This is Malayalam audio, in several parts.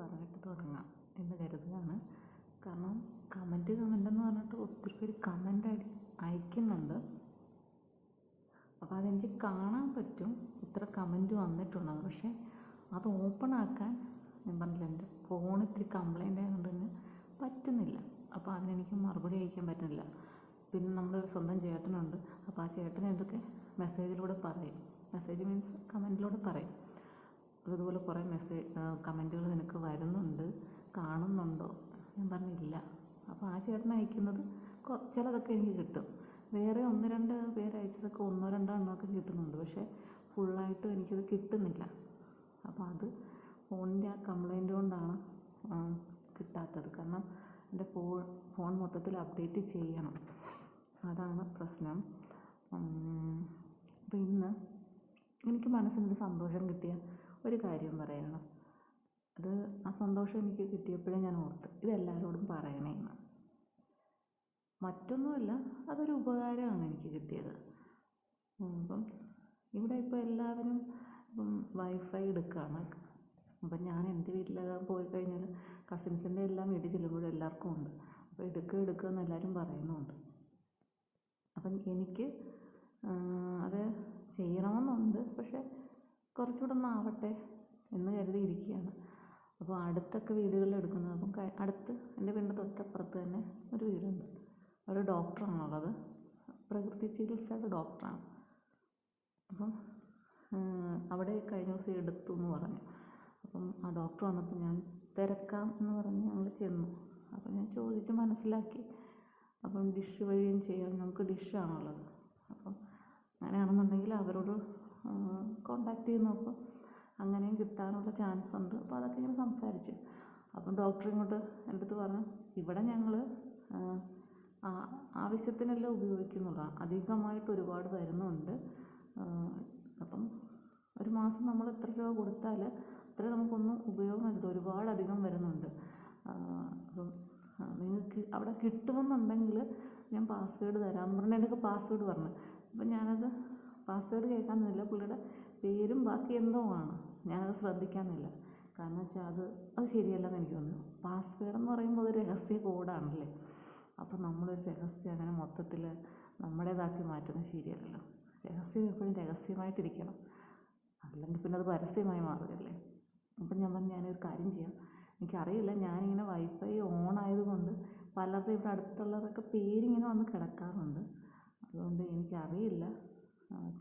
പറഞ്ഞിട്ട് തുടങ്ങാം എന്ന് കരുതുകയാണ്. കാരണം കമൻറ്റ് എന്ന് പറഞ്ഞിട്ട് ഒത്തിരി പേര് കമൻ്റ് അയക്കുന്നുണ്ട്. അപ്പോൾ അതെനിക്ക് കാണാൻ പറ്റും ഇത്ര കമൻറ്റ് വന്നിട്ടുള്ളത്. പക്ഷേ അത് ഓപ്പൺ ആക്കാൻ ഞാൻ പറഞ്ഞില്ല, എൻ്റെ ഫോൺ ഇത്തിരി കംപ്ലൈൻ്റ് ആയതുകൊണ്ട് തന്നെ പറ്റുന്നില്ല. അപ്പോൾ അതിനെനിക്ക് മറുപടി അയക്കാൻ പറ്റുന്നില്ല. പിന്നെ നമ്മുടെ ഒരു സ്വന്തം ചേട്ടനുണ്ട്. അപ്പോൾ ആ ചേട്ടൻ എന്തൊക്കെ മെസ്സേജിലൂടെ പറയും, മെസ്സേജ് മീൻസ് കമൻറ്റിലൂടെ പറയും. അതുപോലെ കുറേ കമൻറ്റുകൾ നിനക്ക് വരുന്നുണ്ട്, കാണുന്നുണ്ടോ? ഞാൻ പറഞ്ഞില്ല. അപ്പോൾ ആ ചേട്ടൻ അയക്കുന്നത് ചിലതൊക്കെ എനിക്ക് കിട്ടും. വേറെ 1-2 പേര് അയച്ചതൊക്കെ 1-2 എണ്ണമൊക്കെ കിട്ടുന്നുണ്ട്. പക്ഷേ ഫുള്ളായിട്ടും എനിക്കത് കിട്ടുന്നില്ല. അപ്പോൾ അത് ഫോണിൻ്റെ ആ കംപ്ലൈൻറ്റ് കൊണ്ടാണ് കിട്ടാത്തത്. കാരണം എൻ്റെ ഫോൺ മൊത്തത്തിൽ അപ്ഡേറ്റ് ചെയ്യണം, അതാണ് പ്രശ്നം. അപ്പോൾ ഇന്ന് എനിക്ക് മനസ്സിനൊരു സന്തോഷം കിട്ടിയ ഒരു കാര്യം പറയണം. ആ സന്തോഷം എനിക്ക് കിട്ടിയപ്പോഴേ ഞാൻ ഓർത്ത് ഇതെല്ലാവരോടും പറയണേന്ന്. മറ്റൊന്നുമല്ല, അതൊരു ഉപകാരമാണ് എനിക്ക് കിട്ടിയത്. അപ്പം ഇവിടെ ഇപ്പോൾ എല്ലാവരും വൈഫൈ എടുക്കുകയാണ്. അപ്പം ഞാൻ എൻ്റെ വീട്ടിലെല്ലാം പോയി കഴിഞ്ഞാൽ കസിൻസിൻ്റെ എല്ലാം വീട്ടിൽ ചെല്ലുമ്പോഴും എല്ലാവർക്കും ഉണ്ട്. അപ്പോൾ എടുക്കുക എന്ന് എല്ലാവരും പറയുന്നുണ്ട്. അപ്പം എനിക്ക് അത് ചെയ്യണമെന്നുണ്ട്. പക്ഷേ കുറച്ചുകൂടെ ഒന്ന് ആവട്ടെ എന്ന് കരുതിയിരിക്കുകയാണ്. അപ്പോൾ അടുത്തൊക്കെ വീടുകളിൽ എടുക്കുന്നത്. അപ്പം അടുത്ത് എൻ്റെ വീടിൻ്റെ തൊട്ടപ്പുറത്ത് തന്നെ ഒരു വീടുണ്ട്. ഒരു ഡോക്ടറാണുള്ളത്, പ്രകൃതി ചികിത്സയുടെ ഡോക്ടറാണ്. അപ്പം അവിടെ കഴിഞ്ഞ ദിവസം എടുത്തു എന്ന് പറഞ്ഞു. അപ്പം ആ ഡോക്ടർ വന്നപ്പോൾ ഞാൻ തിരക്കാം എന്ന് പറഞ്ഞ് ഞങ്ങൾ ചെന്നു. അപ്പം ഞാൻ ചോദിച്ച് മനസ്സിലാക്കി. അപ്പം ഡിഷ് വഴിയും ചെയ്യാം, നമുക്ക് ഡിഷാണുള്ളത്. അപ്പം അങ്ങനെയാണെന്നുണ്ടെങ്കിൽ അവരോട് കോണ്ടാക്ട് ചെയ്ത് നോക്കും, അങ്ങനെയും കിട്ടാനുള്ള ചാൻസ് ഉണ്ട്. അപ്പോൾ അതൊക്കെ ഇങ്ങനെ സംസാരിച്ച്. അപ്പം ഡോക്ടർ ഇങ്ങോട്ട് എൻ്റെ അടുത്ത് പറഞ്ഞു, ഇവിടെ ഞങ്ങൾ ആവശ്യത്തിനെല്ലാം ഉപയോഗിക്കുന്നുള്ളൂ, അധികമായിട്ട് ഒരുപാട് വരുന്നുണ്ട്. അപ്പം ഒരു മാസം നമ്മൾ എത്ര രൂപ കൊടുത്താൽ അത്ര നമുക്കൊന്നും ഉപയോഗമില്ല, ഒരുപാട് അധികം വരുന്നുണ്ട്. അപ്പം നിങ്ങൾക്ക് അവിടെ കിട്ടുമെന്നുണ്ടെങ്കിൽ ഞാൻ പാസ്വേഡ് തരാമെന്ന് പറഞ്ഞാൽ എനിക്ക് പാസ്വേഡ് പറഞ്ഞു. അപ്പം ഞാനത് പാസ്വേഡ് കേൾക്കാമെന്നില്ല, പുള്ളിയുടെ പേരും ബാക്കി എന്തോ ആണ്, ഞാനത് ശ്രദ്ധിക്കാമെന്നില്ല. കാരണം വെച്ചാൽ അത് ശരിയല്ലെന്ന് എനിക്ക് തോന്നുന്നു. പാസ്വേഡ് എന്ന് പറയുമ്പോൾ ഒരു രഹസ്യ കോഡാണല്ലേ. അപ്പോൾ നമ്മളൊരു രഹസ്യം അങ്ങനെ മൊത്തത്തിൽ നമ്മുടേതാക്കി മാറ്റുന്നത് ശരിയല്ലല്ലോ. രഹസ്യം എപ്പോഴും രഹസ്യമായിട്ടിരിക്കണം, അല്ലെങ്കിൽ പിന്നെ അത് പരസ്യമായി മാറുകയല്ലേ. അപ്പം ഞാൻ പറഞ്ഞു, ഞാനൊരു കാര്യം ചെയ്യാം, എനിക്കറിയില്ല, ഞാനിങ്ങനെ വൈഫൈ ഓൺ ആയതുകൊണ്ട് പലരുടെ ഇവിടെ അടുത്തുള്ളവരൊക്കെ പേരിങ്ങനെ വന്ന് കിടക്കാറുണ്ട്. അതുകൊണ്ട് എനിക്കറിയില്ല.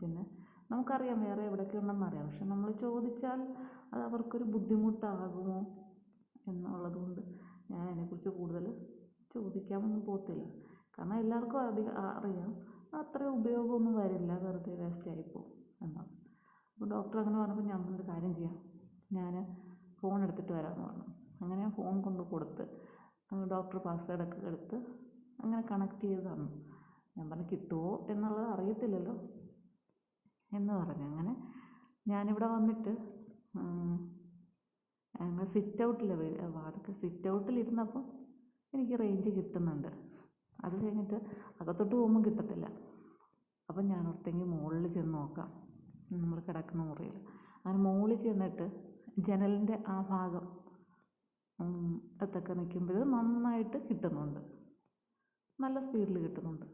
പിന്നെ നമുക്കറിയാം വേറെ എവിടെയൊക്കെ ഉണ്ടെന്നറിയാം. പക്ഷെ നമ്മൾ ചോദിച്ചാൽ അത് അവർക്കൊരു ബുദ്ധിമുട്ടാകുമോ എന്നുള്ളത് കൊണ്ട് ഞാൻ അതിനെക്കുറിച്ച് കൂടുതൽ ചോദിക്കാമൊന്നും പോകത്തില്ല. കാരണം എല്ലാവർക്കും അറിയാം അത്ര ഉപയോഗമൊന്നും വരില്ല, വെറുതെ വേസ്റ്റായിപ്പോവും എന്നാണ്. അപ്പോൾ ഡോക്ടർ അങ്ങനെ പറഞ്ഞപ്പോൾ ഞാൻ ഒരു കാര്യം ചെയ്യാം, ഞാൻ ഫോൺ എടുത്തിട്ട് വരാമെന്ന് പറഞ്ഞു. അങ്ങനെ ഞാൻ ഫോൺ കൊണ്ട് കൊടുത്ത് ഡോക്ടർ പാസ്വേഡൊക്കെ എടുത്ത് അങ്ങനെ കണക്ട് ചെയ്ത് തന്നു. ഞാൻ പറഞ്ഞു കിട്ടുമോ എന്നുള്ളത് അറിയത്തില്ലല്ലോ എന്ന് പറഞ്ഞു. അങ്ങനെ ഞാനിവിടെ വന്നിട്ട് ഞങ്ങൾ സിറ്റ് ഔട്ടിലിരുന്നപ്പോൾ എനിക്ക് റേഞ്ച് കിട്ടുന്നുണ്ട്. അത് കഴിഞ്ഞിട്ട് അകത്തോട്ട് പോകുമ്പോൾ കിട്ടത്തില്ല. അപ്പം ഞാൻ ഓർത്തെങ്കിൽ മുകളിൽ ചെന്ന് നോക്കാം, നമ്മൾ കിടക്കുന്ന മുറിയിൽ. അങ്ങനെ മുകളിൽ ചെന്നിട്ട് ജനലിൻ്റെ ആ ഭാഗം അതൊക്കെ നിൽക്കുമ്പോൾ നന്നായിട്ട് കിട്ടുന്നുണ്ട്, നല്ല സ്പീഡിൽ കിട്ടുന്നുണ്ട്.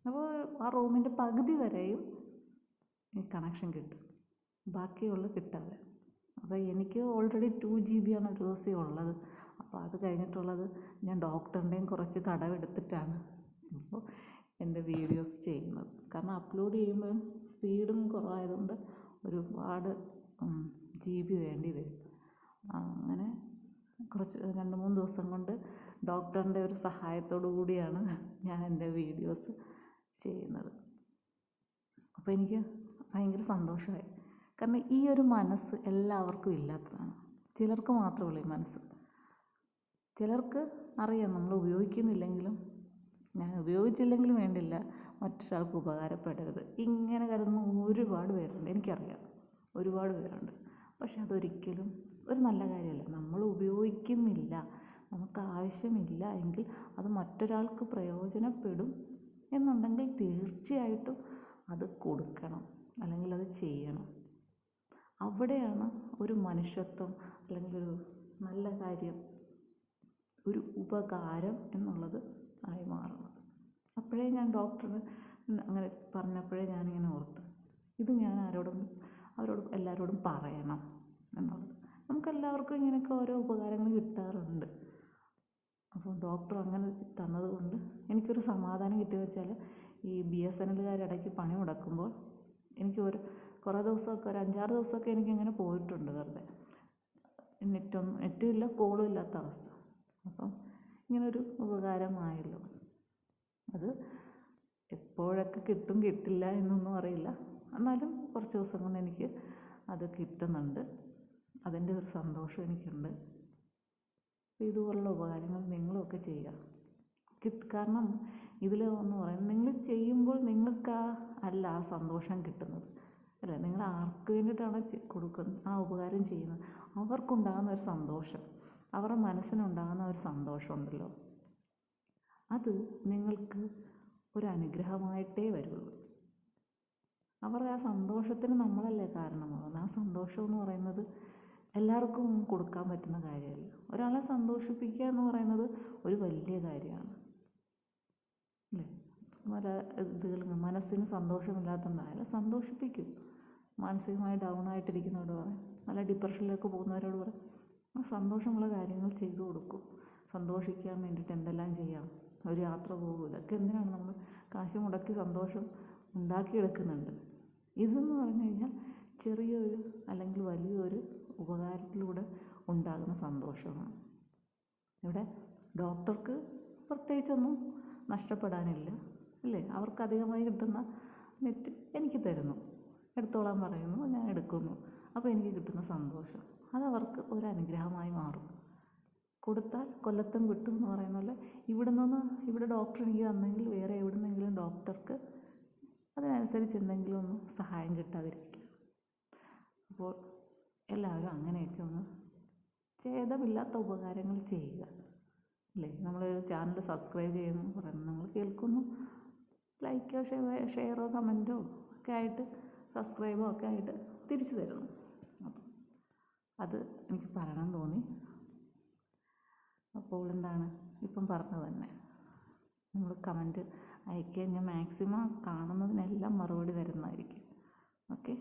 അപ്പോൾ ആ റൂമിൻ്റെ പകുതി വരെയും ഈ കണക്ഷൻ കിട്ടും, ബാക്കിയുള്ള കിട്ടാതെ. അപ്പോൾ എനിക്ക് ഓൾറെഡി 2 GB ആണ് ഒരു ദിവസം ഉള്ളത്. അപ്പോൾ അത് കഴിഞ്ഞിട്ടുള്ളത് ഞാൻ ഡോക്ടറിൻ്റെയും കുറച്ച് കടമെടുത്തിട്ടാണ് ഇപ്പോൾ എൻ്റെ വീഡിയോസ് ചെയ്യുന്നത്. കാരണം അപ്ലോഡ് ചെയ്യുമ്പോൾ സ്പീഡും കുറവായതുകൊണ്ട് ഒരുപാട് GB വേണ്ടി വരും. അങ്ങനെ കുറച്ച് 2-3 ദിവസം കൊണ്ട് ഡോക്ടറിൻ്റെ ഒരു സഹായത്തോടു കൂടിയാണ് ഞാൻ എൻ്റെ വീഡിയോസ് ചെയ്യുന്നത്. അപ്പോൾ എനിക്ക് ഭയങ്കര സന്തോഷമായി. കാരണം ഈ ഒരു മനസ്സ് എല്ലാവർക്കും ഇല്ലാത്തതാണ്, ചിലർക്ക് മാത്രമേ ഈ മനസ്സ്. ചിലർക്ക് അറിയാം നമ്മൾ ഉപയോഗിക്കുന്നില്ലെങ്കിലും, ഞാൻ ഉപയോഗിച്ചില്ലെങ്കിലും വേണ്ടില്ല, മറ്റൊരാൾക്ക് ഉപകാരപ്പെടരുത്, ഇങ്ങനെ കരുതുന്ന ഒരുപാട് പേരുണ്ട്, എനിക്കറിയാം ഒരുപാട് പേരുണ്ട്. പക്ഷെ അതൊരിക്കലും ഒരു നല്ല കാര്യമല്ല. നമ്മൾ ഉപയോഗിക്കുന്നില്ല, നമുക്ക് ആവശ്യമില്ല എങ്കിൽ അത് മറ്റൊരാൾക്ക് പ്രയോജനപ്പെടും എന്നുണ്ടെങ്കിൽ തീർച്ചയായിട്ടും അത് കൊടുക്കണം, അല്ലെങ്കിൽ അത് ചെയ്യണം. അവിടെയാണ് ഒരു മനുഷ്യത്വം അല്ലെങ്കിൽ ഒരു നല്ല കാര്യം, ഒരു ഉപകാരം എന്നുള്ളത് ആയി മാറണം. അപ്പോഴേ ഞാൻ ഡോക്ടറിന് അങ്ങനെ പറഞ്ഞപ്പോഴേ ഞാനിങ്ങനെ ഓർത്ത്, ഇത് ഞാൻ അവരോട് എല്ലാവരോടും പറയണം എന്നുള്ളത്. നമുക്കെല്ലാവർക്കും ഇങ്ങനെയൊക്കെ ഓരോ ഉപകാരങ്ങൾ കിട്ടാറുണ്ട്. അപ്പോൾ ഡോക്ടർ അങ്ങനെ തന്നത് കൊണ്ട് എനിക്കൊരു സമാധാനം കിട്ടിയെന്ന് വെച്ചാൽ, ഈ BSNL ഇടയ്ക്ക് പണി മുടക്കുമ്പോൾ എനിക്ക് കുറേ ദിവസമൊക്കെ, ഒരു 5-6 ദിവസമൊക്കെ എനിക്കിങ്ങനെ പോയിട്ടുണ്ട് വെറുതെ. നെറ്റും ഇല്ല, കോളും ഇല്ലാത്ത അവസ്ഥ. അപ്പം ഇങ്ങനൊരു ഉപകാരമായല്ലോ. അത് എപ്പോഴൊക്കെ കിട്ടും കിട്ടില്ല എന്നൊന്നും അറിയില്ല, എന്നാലും കുറച്ച് ദിവസം കൊണ്ട് എനിക്ക് അത് കിട്ടുന്നുണ്ട്. അതിൻ്റെ ഒരു സന്തോഷം എനിക്കുണ്ട്. ഇതുപോലുള്ള ഉപകാരങ്ങൾ നിങ്ങളുമൊക്കെ ചെയ്യുക. കാരണം ഇതിൽ എന്ന് പറയുന്നത്, നിങ്ങൾ ചെയ്യുമ്പോൾ നിങ്ങൾക്ക് അല്ല ആ സന്തോഷം കിട്ടുന്നത്, അല്ലേ? നിങ്ങൾ ആർക്ക് വേണ്ടിയിട്ടാണ് കൊടുക്കുന്നത്, ആ ഉപകാരം ചെയ്യുന്നത്, അവർക്കുണ്ടാകുന്ന ഒരു സന്തോഷം, അവരുടെ മനസ്സിനുണ്ടാകുന്ന ഒരു സന്തോഷമുണ്ടല്ലോ, അത് നിങ്ങൾക്ക് ഒരു അനുഗ്രഹമായിട്ടേ വരുള്ളൂ. അവരുടെ ആ സന്തോഷത്തിന് നമ്മളല്ലേ കാരണമാകുന്നത്. ആ സന്തോഷം എന്ന് പറയുന്നത് എല്ലാവർക്കും കൊടുക്കാൻ പറ്റുന്ന കാര്യമല്ല. ഒരാളെ സന്തോഷിപ്പിക്കുക എന്ന് പറയുന്നത് ഒരു വലിയ കാര്യമാണ്, അല്ലേ? മനസ്സിന് സന്തോഷമില്ലാത്തതുകൊണ്ടായാലും സന്തോഷിപ്പിക്കും. മാനസികമായി ഡൗൺ ആയിട്ടിരിക്കുന്നവരോട് പറയും, നല്ല ഡിപ്രഷനിലേക്ക് പോകുന്നവരോട് പറയും, ആ സന്തോഷമുള്ള കാര്യങ്ങൾ ചെയ്തു കൊടുക്കും. സന്തോഷിക്കാൻ വേണ്ടിയിട്ട് എന്തെല്ലാം ചെയ്യാം, ഒരു യാത്ര പോകും. ഇതൊക്കെ എന്തിനാണ് നമ്മൾ കാശ് മുടക്കി സന്തോഷം ഉണ്ടാക്കിയെടുക്കുന്നുണ്ട്. ഇതെന്ന് പറഞ്ഞു കഴിഞ്ഞാൽ ചെറിയൊരു അല്ലെങ്കിൽ വലിയൊരു ഉപകാരത്തിലൂടെ ഉണ്ടാകുന്ന സന്തോഷമാണ്. ഇവിടെ ഡോക്ടർക്ക് പ്രത്യേകിച്ചൊന്നും നഷ്ടപ്പെടാനില്ല, അല്ലേ? അവർക്ക് അധികമായി കിട്ടുന്ന നെറ്റ് എനിക്ക് തരുന്നു, എടുത്തോളാൻ പറയുന്നു, ഞാൻ എടുക്കുന്നു. അപ്പോൾ എനിക്ക് കിട്ടുന്ന സന്തോഷം അതവർക്ക് ഒരു അനുഗ്രഹമായി മാറും. കൊടുത്താൽ കൊല്ലത്തും കിട്ടും എന്ന് പറയുന്ന പോലെ ഇവിടെ ഡോക്ടർ എനിക്ക് തന്നെങ്കിൽ വേറെ എവിടുന്നെങ്കിലും ഡോക്ടർക്ക് അതിനനുസരിച്ച് എന്തെങ്കിലും ഒന്ന് സഹായം കിട്ടാതിരിക്കുക. അപ്പോൾ എല്ലാവരും അങ്ങനെയൊക്കെ ഒന്ന് ഛേദമില്ലാത്ത ഉപകാരങ്ങൾ ചെയ്യുക, അല്ലേ? നമ്മൾ ചാനൽ സബ്സ്ക്രൈബ് ചെയ്യുന്നു പറയുന്നു, നിങ്ങൾ കേൾക്കുന്നു, ലൈക്കോ ഷെയറോ കമൻറ്റോ ഒക്കെ ആയിട്ട്, സബ്സ്ക്രൈബോ ഒക്കെ ആയിട്ട് തിരിച്ചു തരുന്നു. അപ്പം അത് എനിക്ക് പറയണം തോന്നി. അപ്പോൾ എന്താണ് ഇപ്പം പറഞ്ഞത് തന്നെ, നമ്മൾ കമൻറ്റ് അയക്കുക. ഞാൻ മാക്സിമം കാണുന്നതിനെല്ലാം മറുപടി തരുന്നതായിരിക്കും. ഓക്കെ.